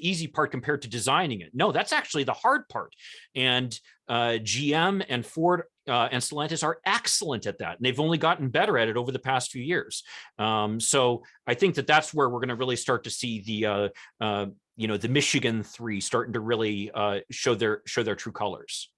easy part compared to designing it. No, that's actually the hard part. And GM and Ford and Stellantis are excellent at that. And they've only gotten better at it over the past few years. So I think that that's where we're going to really start to see the Michigan 3 starting to really show their true colors.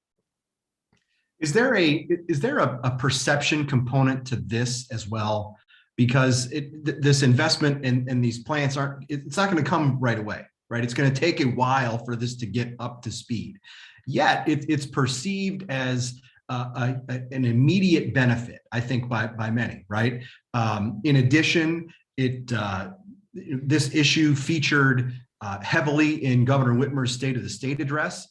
Is there a perception component to this as well? Because this investment in these plants it's not going to come right away, right? It's going to take a while for this to get up to speed. Yet it's perceived as an immediate benefit, I think, by many, right? In addition, this issue featured heavily in Governor Whitmer's State of the State address,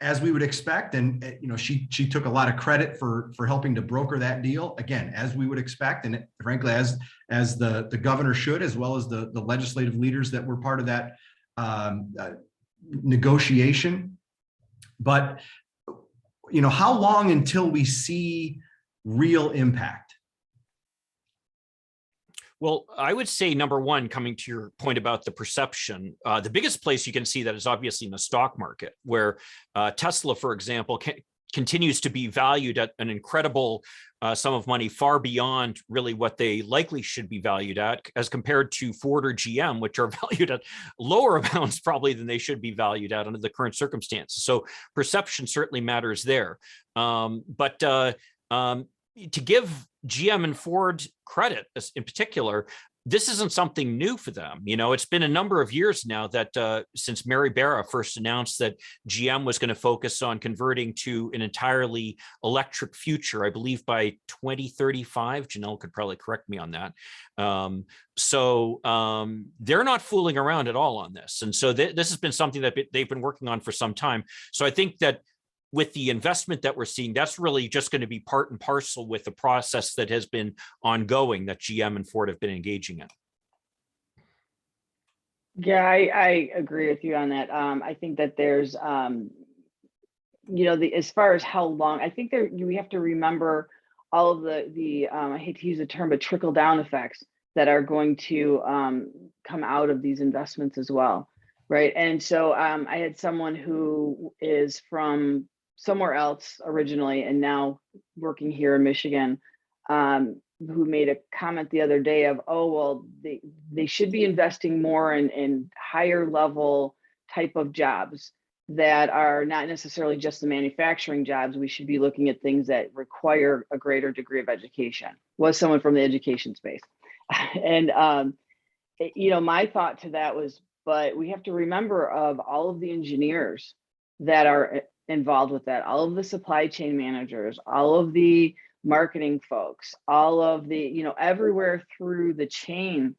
as we would expect. And she took a lot of credit for helping to broker that deal, again, as we would expect, and frankly, as the governor should, as well as the legislative leaders that were part of that negotiation. But how long until we see real impact? Well, I would say, number one, coming to your point about the perception, the biggest place you can see that is obviously in the stock market, where Tesla, for example, continues to be valued at an incredible sum of money, far beyond really what they likely should be valued at, as compared to Ford or GM, which are valued at lower amounts probably than they should be valued at under the current circumstances. So perception certainly matters there. But to give GM and Ford credit in particular, this isn't something new for them. It's been a number of years now that since Mary Barra first announced that GM was going to focus on converting to an entirely electric future, I believe by 2035. Janelle could probably correct me on that. So they're not fooling around at all on this. And so this has been something that they've been working on for some time. So I think that with the investment that we're seeing, that's really just going to be part and parcel with the process that has been ongoing that GM and Ford have been engaging in. Yeah, I agree with you on that. I think that there's, as far as how long, I think we have to remember all of the I hate to use the term, but trickle down effects that are going to come out of these investments as well, right? And so I had someone who is from somewhere else originally and now working here in Michigan, who made a comment the other day of, oh, well, they should be investing more in higher level type of jobs, that are not necessarily just the manufacturing jobs. We should be looking at things that require a greater degree of education. Was someone from the education space. And, my thought to that was, but we have to remember of all of the engineers that are involved with that, all of the supply chain managers, all of the marketing folks, all of the, everywhere through the chain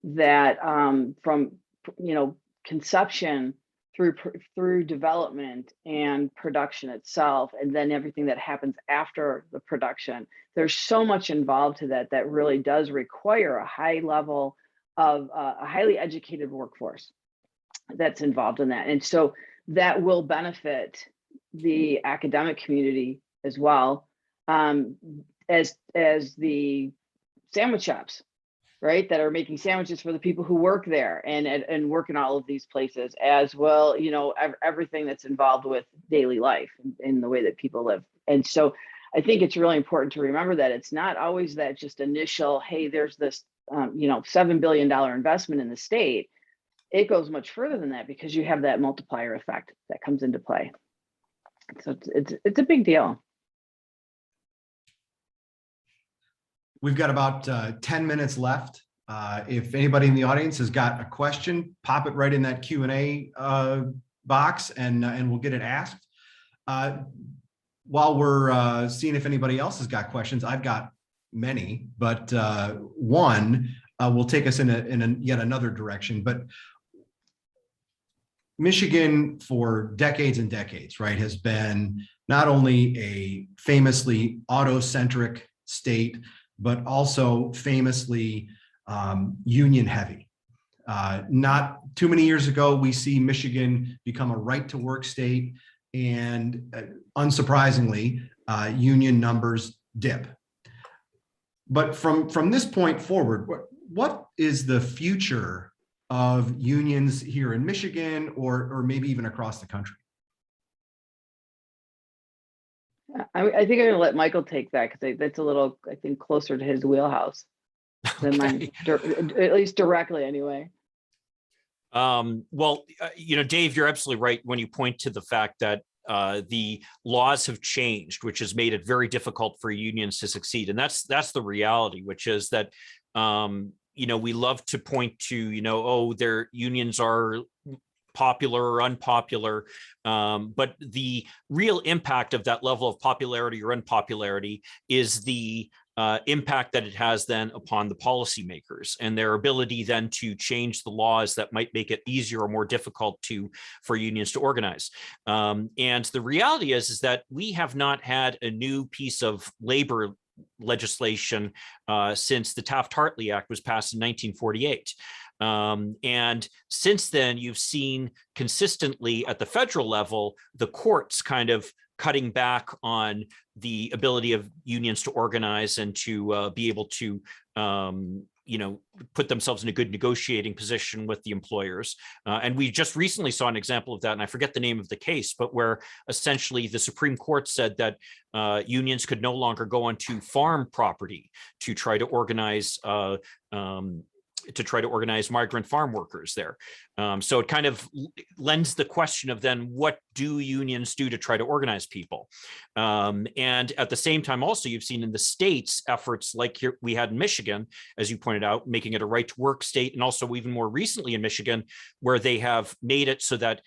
that from, conception through development and production itself, and then everything that happens after the production. There's so much involved to that really does require a high level of a highly educated workforce that's involved in that. And so that will benefit the academic community as well, as the sandwich shops, right, that are making sandwiches for the people who work there and work in all of these places, as well, everything that's involved with daily life in the way that people live. And so I think it's really important to remember that it's not always that just initial, hey, there's this $7 billion investment in the state. It goes much further than that, because you have that multiplier effect that comes into play. So it's a big deal. We've got about 10 minutes left. If anybody in the audience has got a question, pop it right in that Q&A box, and we'll get it asked. While we're seeing if anybody else has got questions, I've got many, but one will take us in yet another direction. But Michigan, for decades and decades, right, has been not only a famously auto-centric state, but also famously union heavy. Not too many years ago, we see Michigan become a right to work state, and unsurprisingly, union numbers dip. But from this point forward, what is the future of unions here in Michigan, or maybe even across the country? I think I'm gonna let Michael take that, because that's a little, I think, closer to his wheelhouse than mine, at least directly anyway. Well, Dave, you're absolutely right when you point to the fact that the laws have changed, which has made it very difficult for unions to succeed. And that's the reality, which is that, we love to point to, their unions are popular or unpopular. But the real impact of that level of popularity or unpopularity is the impact that it has then upon the policymakers and their ability then to change the laws that might make it easier or more difficult for unions to organize. And the reality is that we have not had a new piece of labor legislation since the Taft-Hartley Act was passed in 1948. And since then, you've seen consistently at the federal level, the courts kind of cutting back on the ability of unions to organize and to be able to, put themselves in a good negotiating position with the employers. And we just recently saw an example of that, and I forget the name of the case, but where essentially the Supreme Court said that unions could no longer go onto farm property to try to organize migrant farm workers there. So it kind of lends the question of then what do unions do to try to organize people? And at the same time, also, you've seen in the states efforts like here we had in Michigan, as you pointed out, making it a right to work state, and also even more recently in Michigan, where they have made it so that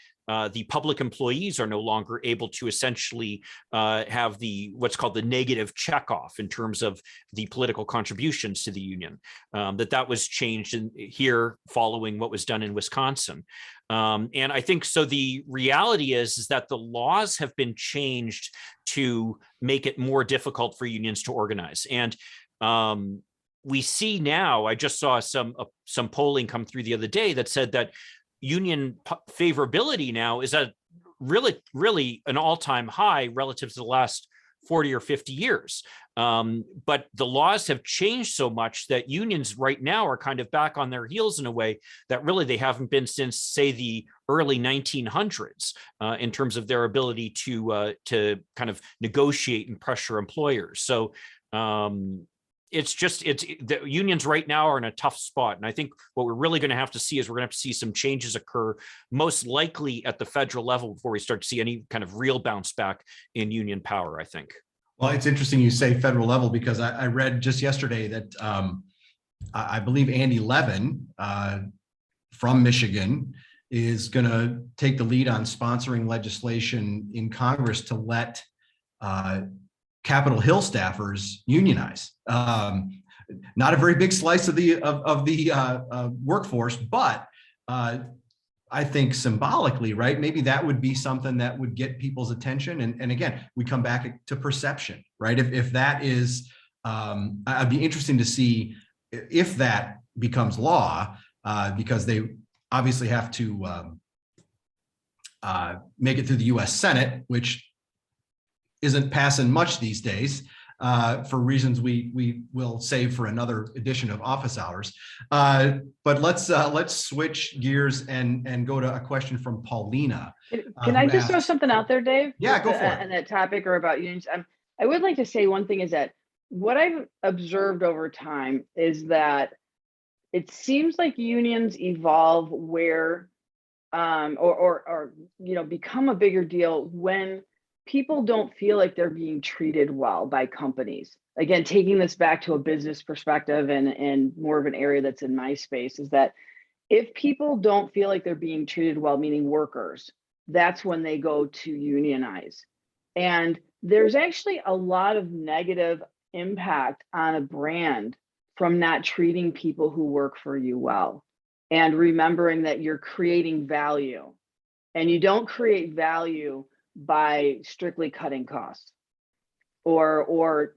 the public employees are no longer able to essentially have what's called the negative checkoff in terms of the political contributions to the union. That was changed here following what was done in Wisconsin. And I think so. The reality is that the laws have been changed to make it more difficult for unions to organize. And we see now, I just saw some polling come through the other day that said that union favorability now is at really an all-time high relative to the last 40 or 50 years. But the laws have changed so much that unions right now are kind of back on their heels in a way that really they haven't been since, say, the early 1900s in terms of their ability to kind of negotiate and pressure employers. So it's just, the unions right now are in a tough spot. And I think what we're really going to have to see is we're going to have to see some changes occur, most likely at the federal level, before we start to see any kind of real bounce back in union power, I think. Well, it's interesting you say federal level, because I read just yesterday that I believe Andy Levin from Michigan is going to take the lead on sponsoring legislation in Congress to let Capitol Hill staffers unionize. Not a very big slice of the workforce, but I think symbolically, right? Maybe that would be something that would get people's attention. And again, we come back to perception, right? If that is, I'd be interested to see if that becomes law, because they obviously have to make it through the U.S. Senate, which isn't passing much these days, for reasons we will save for another edition of Office Hours. But let's switch gears and go to a question from Paulina. Can I just throw something out there, Dave? Yeah, go for it. On that topic, or about unions. I would like to say one thing is that what I've observed over time is that it seems like unions evolve where, or become a bigger deal when people don't feel like they're being treated well by companies. Again, taking this back to a business perspective and more of an area that's in my space, is that if people don't feel like they're being treated well, meaning workers, that's when they go to unionize. And there's actually a lot of negative impact on a brand from not treating people who work for you well, and remembering that you're creating value, and you don't create value by strictly cutting costs or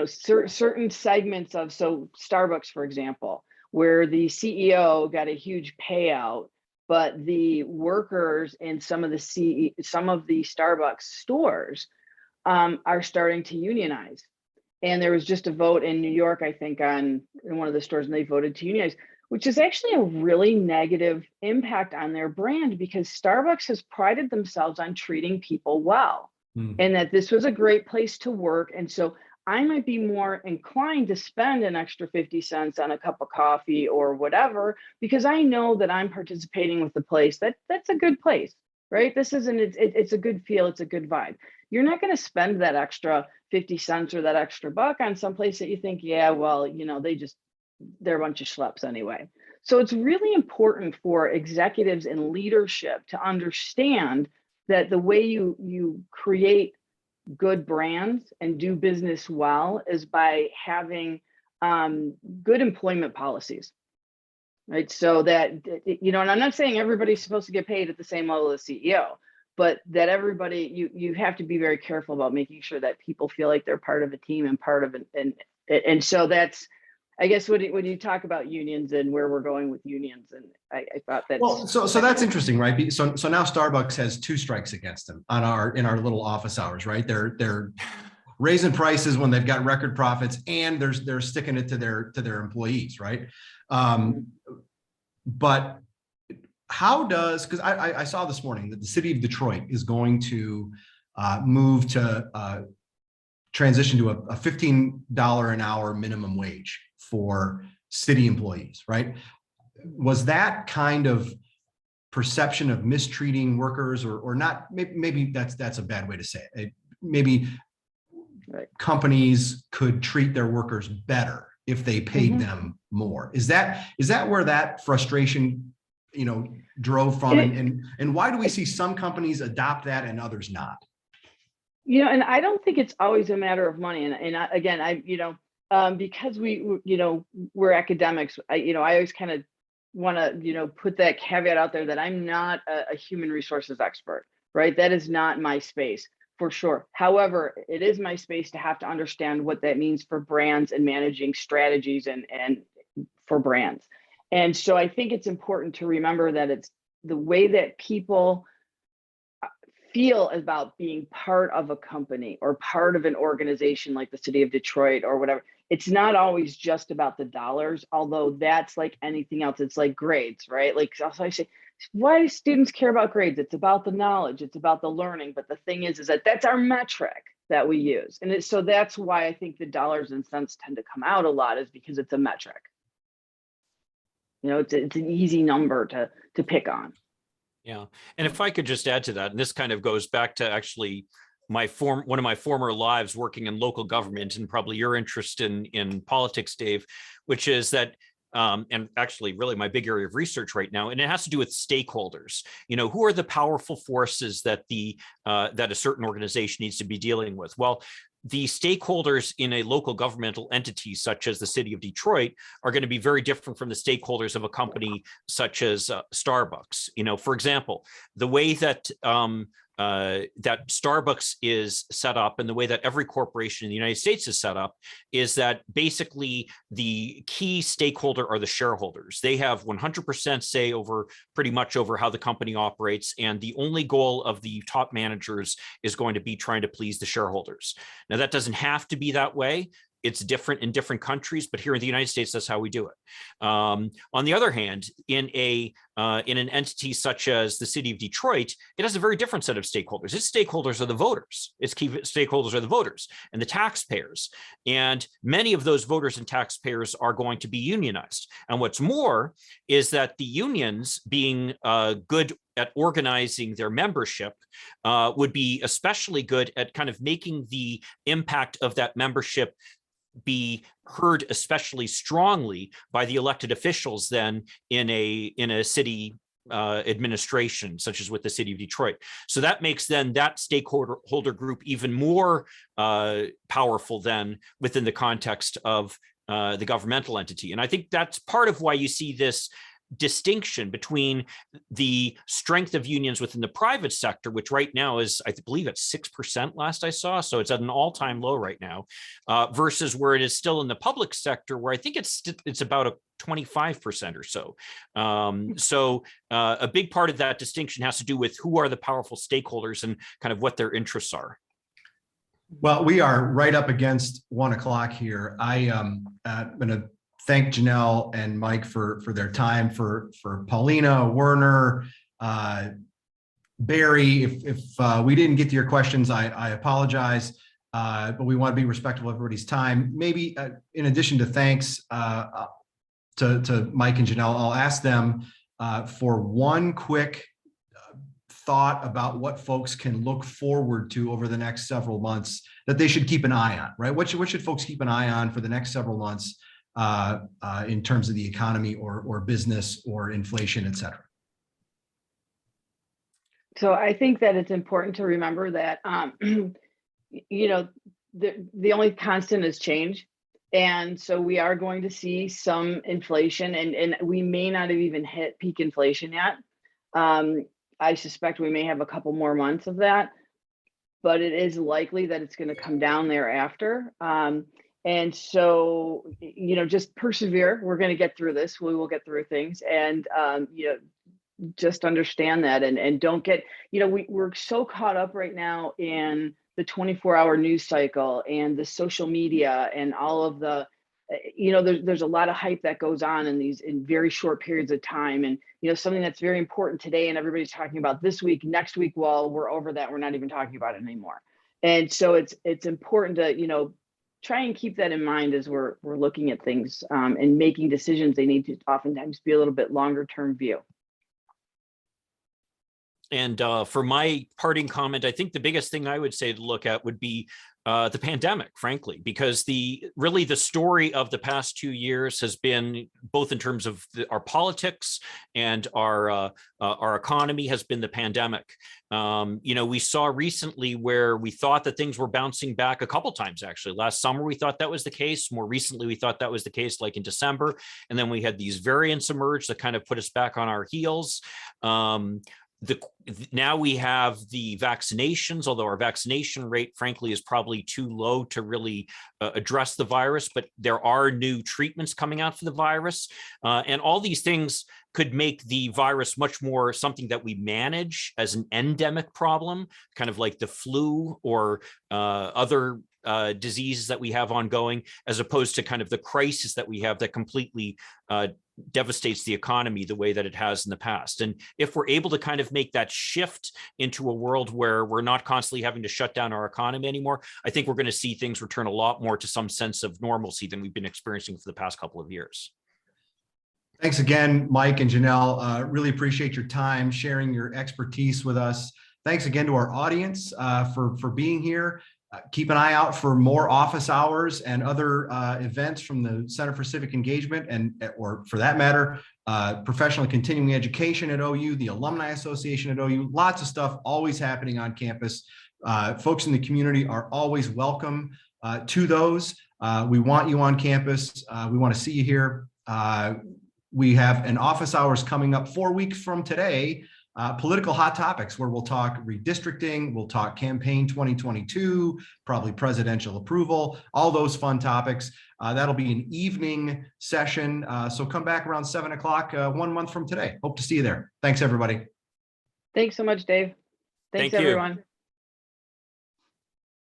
certain segments of, so Starbucks, for example, where the CEO got a huge payout, but the workers in some of the Starbucks stores are starting to unionize. And there was just a vote in New York, I think, in one of the stores, and they voted to unionize, which is actually a really negative impact on their brand, because Starbucks has prided themselves on treating people well, and that this was a great place to work. And so I might be more inclined to spend an extra 50 cents on a cup of coffee or whatever, because I know that I'm participating with the place that's a good place, right? It's a good feel, it's a good vibe. You're not going to spend that extra 50 cents or that extra buck on some place that you think, yeah, well, they're a bunch of schleps anyway. So it's really important for executives and leadership to understand that the way you create good brands and do business well is by having good employment policies, right? So that, and I'm not saying everybody's supposed to get paid at the same level as CEO, but that everybody, you have to be very careful about making sure that people feel like they're part of a team and part of and so that's, I guess, when you talk about unions and where we're going with unions, and I thought that. Well, so that's interesting, right? So now Starbucks has 2 strikes against them in our little office hours, right? They're raising prices when they've got record profits, and they're sticking it to their employees, right? But how does, because I saw this morning that the city of Detroit is going to move to transition to a $15 an hour minimum wage for city employees, right? Was that kind of perception of mistreating workers or not? Maybe that's a bad way to say it. Maybe companies could treat their workers better if they paid them more. Is that where that frustration, drove from? And why do we see some companies adopt that and others not? And I don't think it's always a matter of money. Because we're academics, I always kind of want to, put that caveat out there that I'm not a human resources expert, right? That is not my space, for sure. However, it is my space to have to understand what that means for brands and managing strategies and for brands. And so I think it's important to remember that it's the way that people feel about being part of a company or part of an organization like the city of Detroit or whatever. It's not always just about the dollars, although that's like anything else. It's like grades, right? Like, so I say, why do students care about grades? It's about the knowledge, it's about the learning. But the thing is that that's our metric, that we use. And so that's why I think the dollars and cents tend to come out a lot, is because it's a metric. You know, it's an easy number to pick on. Yeah. And if I could just add to that, and this kind of goes back to actually one of my former lives working in local government, and probably your interest in politics, Dave, which is that and actually really my big area of research right now, and it has to do with stakeholders. You know, who are the powerful forces that that a certain organization needs to be dealing with? Well, the stakeholders in a local governmental entity such as the city of Detroit are going to be very different from the stakeholders of a company such as Starbucks. You know, for example, the way that that Starbucks is set up and the way that every corporation in the United States is set up is that basically the key stakeholder are the shareholders. They have 100% say over pretty much over how the company operates. And the only goal of the top managers is going to be trying to please the shareholders. Now, that doesn't have to be that way. It's different in different countries, but here in the United States, that's how we do it. On the other hand, in an entity such as the city of Detroit, it has a very different set of stakeholders. Its stakeholders are the voters. Its key stakeholders are the voters and the taxpayers. And many of those voters and taxpayers are going to be unionized. And what's more is that the unions, being good at organizing their membership, would be especially good at kind of making the impact of that membership be heard especially strongly by the elected officials then in a city administration, such as with the city of Detroit. So that makes then that stakeholder group even more powerful then within the context of the governmental entity. And I think that's part of why you see this distinction between the strength of unions within the private sector, which right now is, I believe, at 6% last I saw. So it's at an all-time low right now, versus where it is still in the public sector, where I think it's about a 25% or so. So a big part of that distinction has to do with who are the powerful stakeholders and kind of what their interests are. Well, we are right up against 1 o'clock here. I'm going to thank Janelle and Mike for their time, for Paulina, Werner, Barry. If we didn't get to your questions, I apologize, but we want to be respectful of everybody's time. Maybe in addition to thanks to Mike and Janelle, I'll ask them for one quick thought about what folks can look forward to over the next several months that they should keep an eye on, right? What should folks keep an eye on for the next several months in terms of the economy or business or inflation, et cetera? So I think that it's important to remember that, you know, the only constant is change. And so we are going to see some inflation, and we may not have even hit peak inflation yet. I suspect we may have a couple more months of that, but it is likely that it's going to come down thereafter. And so, you know, just persevere. We're going to get through this. We will get through things, and you know, just understand that, and don't get, you know, we're so caught up right now in the 24-hour news cycle and the social media and all of the, you know, there's a lot of hype that goes on in very short periods of time. And, you know, something that's very important today and everybody's talking about this week, next week, well, we're over that. We're not even talking about it anymore. And so it's important to, you know, try and keep that in mind as we're looking at things and making decisions. They need to oftentimes be a little bit longer term view. And for my parting comment, I think the biggest thing I would say to look at would be the pandemic, frankly, because the story of the past 2 years has been, both in terms of our politics and our economy, has been the pandemic. You know, we saw recently where we thought that things were bouncing back a couple times, actually. Last summer, we thought that was the case. More recently, we thought that was the case, like in December. And then we had these variants emerge that kind of put us back on our heels. Now we have the vaccinations, although our vaccination rate, frankly, is probably too low to really address the virus, but there are new treatments coming out for the virus. And all these things could make the virus much more something that we manage as an endemic problem, kind of like the flu or other diseases that we have ongoing, as opposed to kind of the crisis that we have that completely devastates the economy the way that it has in the past. And if we're able to kind of make that shift into a world where we're not constantly having to shut down our economy anymore, I think we're going to see things return a lot more to some sense of normalcy than we've been experiencing for the past couple of years. Thanks again, Mike and Janelle. Really appreciate your time, sharing your expertise with us. Thanks again to our audience for being here. Keep an eye out for more office hours and other events from the Center for Civic Engagement or for that matter, professional and continuing education at OU, the Alumni Association at OU, lots of stuff always happening on campus. Folks in the community are always welcome to those. We want you on campus. We want to see you here. We have an office hours coming up 4 weeks from today, political hot topics, where we'll talk redistricting, we'll talk campaign 2022, probably presidential approval, all those fun topics. That'll be an evening session. So come back around 7 o'clock 1 month from today. Hope to see you there. Thanks, everybody. Thanks so much, Dave. Thanks, Thank you. everyone.